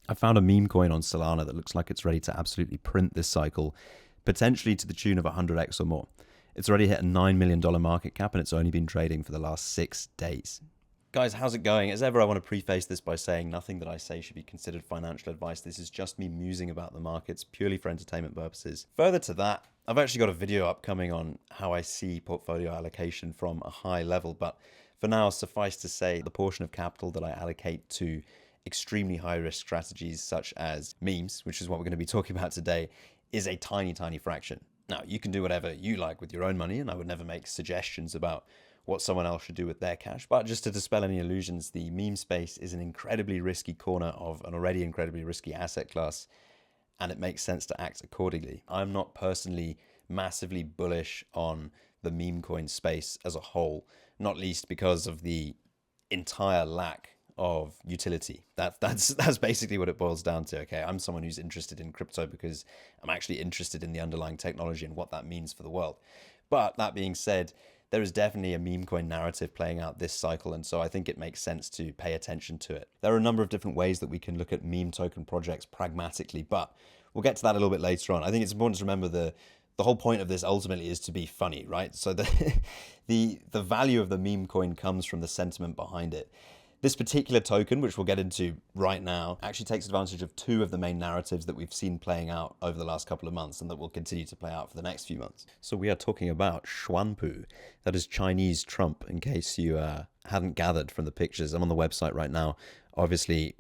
I found a meme coin on Solana that looks like it's ready to absolutely print this cycle, potentially to the tune of 100x or more. It's already hit a $9 million market cap and it's only been trading for the last 6 days. Guys, how's it going? As ever, I want to preface this by saying nothing that I say should be considered financial advice. This is just me musing about the markets purely for entertainment purposes. Further to that, I've actually got a video upcoming on how I see portfolio allocation from a high level, but for now, suffice to say, the portion of capital that I allocate to extremely high-risk strategies such as memes, which is what we're going to be talking about today, is a tiny, tiny fraction. Now, you can do whatever you like with your own money, and I would never make suggestions about what someone else should do with their cash. But just to dispel any illusions, the meme space is an incredibly risky corner of an already incredibly risky asset class, and it makes sense to act accordingly. I'm not personally massively bullish on the meme coin space as a whole, not least because of the entire lack of utility. That's basically what it boils down to. Okay, I'm someone who's interested in crypto because I'm actually interested in the underlying technology and what that means for the world. But that being said, there is definitely a meme coin narrative playing out this cycle, and so I think it makes sense to pay attention to it. There are a number of different ways that we can look at meme token projects pragmatically, but we'll get to that a little bit later on. I think it's important to remember the whole point of this ultimately is to be funny, right? So the value of the meme coin comes from the sentiment behind it. This particular token, which we'll get into right now, actually takes advantage of two of the main narratives that we've seen playing out over the last couple of months and that will continue to play out for the next few months. So we are talking about Chuan Pu, that is Chinese Trump, in case you hadn't gathered from the pictures. I'm on the website right now, obviously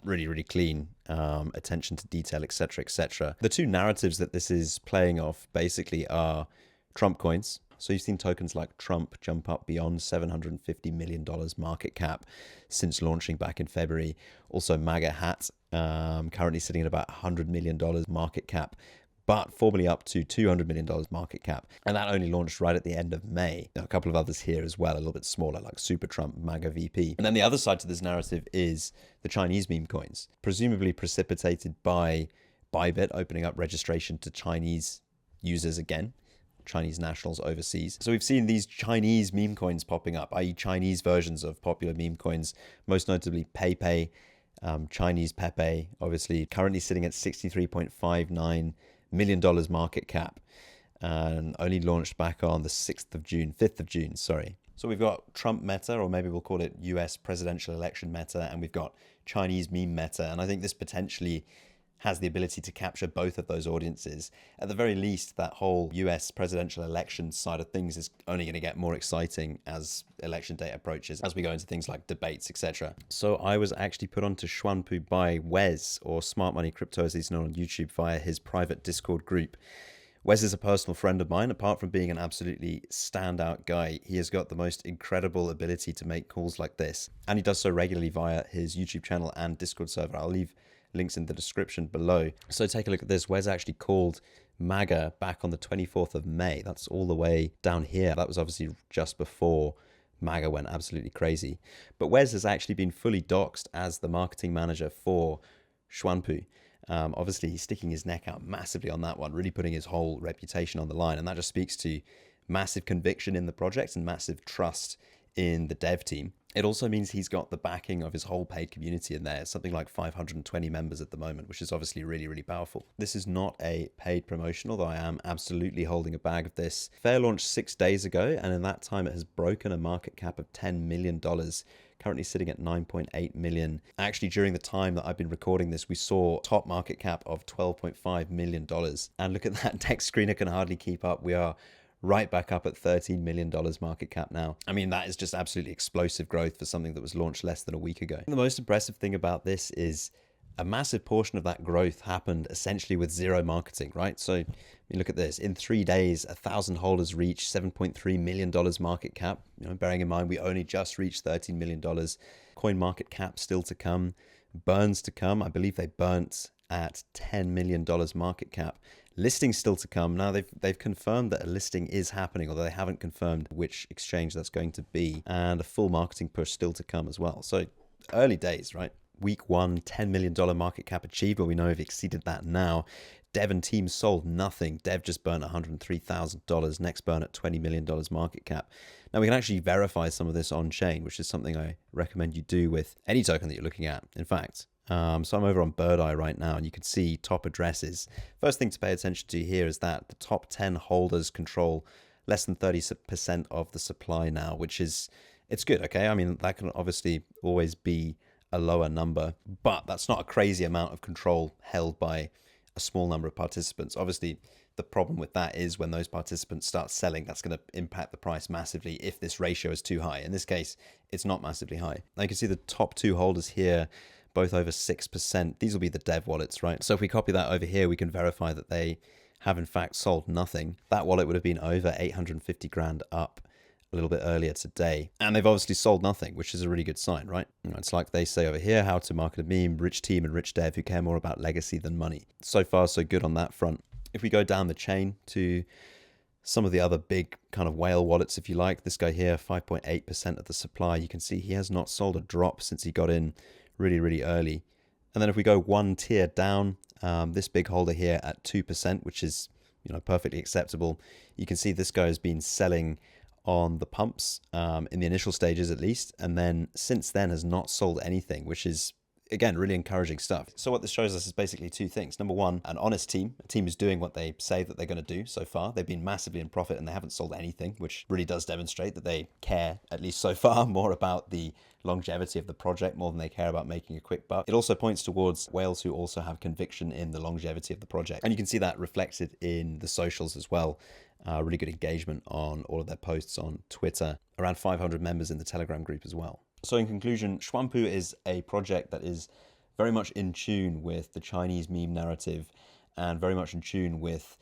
really, really clean, attention to detail, etc., etc. The two narratives that this is playing off basically are Trump coins. So you've seen tokens like Trump jump up beyond $750 million market cap since launching back in February. Also MAGA hat, currently sitting at about $100 million market cap, but formally up to $200 million market cap. And that only launched right at the end of May. There are a couple of others here as well, a little bit smaller, like Super Trump, MAGA VP. And then the other side to this narrative is the Chinese meme coins, presumably precipitated by Bybit opening up registration to Chinese users again. Chinese nationals overseas. So we've seen these Chinese meme coins popping up, i.e. Chinese versions of popular meme coins, most notably PayPay, Chinese Pepe, obviously currently sitting at $63.59 million market cap and only launched back on the 5th of June, sorry. So we've got Trump meta, or maybe we'll call it US presidential election meta, and we've got Chinese meme meta. And I think this potentially has the ability to capture both of those audiences. At the very least, that whole US presidential election side of things is only going to get more exciting as election day approaches, as we go into things like debates, etc. So I was actually put onto Chuan Pu by Wes, or Smart Money Crypto as he's known on YouTube, via his private Discord group. Wes is a personal friend of mine. Apart from being an absolutely standout guy, he has got the most incredible ability to make calls like this. And he does so regularly via his YouTube channel and Discord server. I'll leave links in the description below. So take a look at this. Wes actually called MAGA back on the 24th of May. That's all the way down here. That was obviously just before MAGA went absolutely crazy. But Wes has actually been fully doxed as the marketing manager for Chuan Pu. Obviously, he's sticking his neck out massively on that one, really putting his whole reputation on the line. And that just speaks to massive conviction in the project and massive trust in the dev team. It also means he's got the backing of his whole paid community in there, something like 520 members at the moment, which is obviously really, really powerful. This is not a paid promotion, although I am absolutely holding a bag of this. Fair launched 6 days ago, and in that time it has broken a market cap of $10 million, currently sitting at 9.8 million. Actually, during the time that I've been recording this, we saw top market cap of $12.5 million. And look at that, Deck Screener can hardly keep up. We are right back up at $13 million market cap now. I mean, that is just absolutely explosive growth for something that was launched less than a week ago. The most impressive thing about this is a massive portion of that growth happened essentially with zero marketing, right? So I mean, look at this. In 3 days, 1,000 holders reached $7.3 million market cap. You know, bearing in mind, we only just reached $13 million. Coin market cap still to come. Burns to come. I believe they burnt at $10 million market cap. Listing still to come. Now they've confirmed that a listing is happening, although they haven't confirmed which exchange that's going to be, and a full marketing push still to come as well. So early days, right? Week 1, $10 million market cap achieved, but we know we've exceeded that now. Dev and team sold nothing. Dev just burnt $103,000. Next burn at $20 million market cap. Now we can actually verify some of this on chain, which is something I recommend you do with any token that you're looking at. In fact, So I'm over on Bird Eye right now, and you can see top addresses. First thing to pay attention to here is that the top 10 holders control less than 30% of the supply now, which is, it's good, okay? I mean, that can obviously always be a lower number, but that's not a crazy amount of control held by a small number of participants. Obviously, the problem with that is when those participants start selling, that's going to impact the price massively if this ratio is too high. In this case, it's not massively high. Now you can see the top two holders here, both over 6%. These will be the dev wallets, right? So if we copy that over here, we can verify that they have in fact sold nothing. That wallet would have been over 850 grand up a little bit earlier today. And they've obviously sold nothing, which is a really good sign, right? It's like they say over here, how to market a meme, rich team and rich dev who care more about legacy than money. So far, so good on that front. If we go down the chain to some of the other big kind of whale wallets, if you like, this guy here, 5.8% of the supply, you can see he has not sold a drop since he got in really, really early. And then if we go one tier down, this big holder here at 2%, which is, perfectly acceptable. You can see this guy has been selling on the pumps in the initial stages at least, and then since then has not sold anything, which is, again, really encouraging stuff. So what this shows us is basically two things. Number one, an honest team. A team is doing what they say that they're going to do so far. They've been massively in profit and they haven't sold anything, which really does demonstrate that they care, at least so far, more about the longevity of the project more than they care about making a quick buck. It also points towards whales who also have conviction in the longevity of the project. And you can see that reflected in the socials as well. Really good engagement on all of their posts on Twitter. Around 500 members in the Telegram group as well. So in conclusion, Chuan Pu is a project that is very much in tune with the Chinese meme narrative and very much in tune with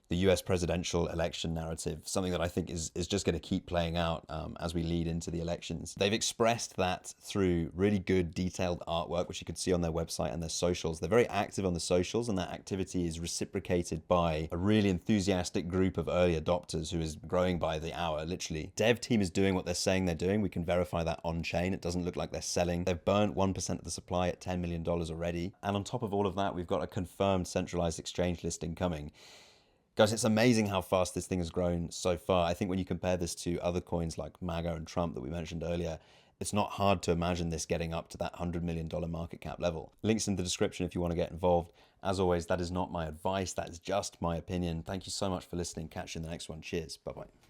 the US presidential election narrative, something that I think is just going to keep playing out as we lead into the elections. They've expressed that through really good detailed artwork, which you can see on their website and their socials. They're very active on the socials, and that activity is reciprocated by a really enthusiastic group of early adopters who is growing by the hour, literally. Dev team is doing what they're saying they're doing. We can verify that on chain. It doesn't look like they're selling. They've burnt 1% of the supply at $10 million already. And on top of all of that, we've got a confirmed centralized exchange listing coming. Guys, it's amazing how fast this thing has grown so far. I think when you compare this to other coins like MAGA and Trump that we mentioned earlier, it's not hard to imagine this getting up to that $100 million market cap level. Links in the description if you want to get involved. As always, that is not my advice. That is just my opinion. Thank you so much for listening. Catch you in the next one. Cheers. Bye-bye.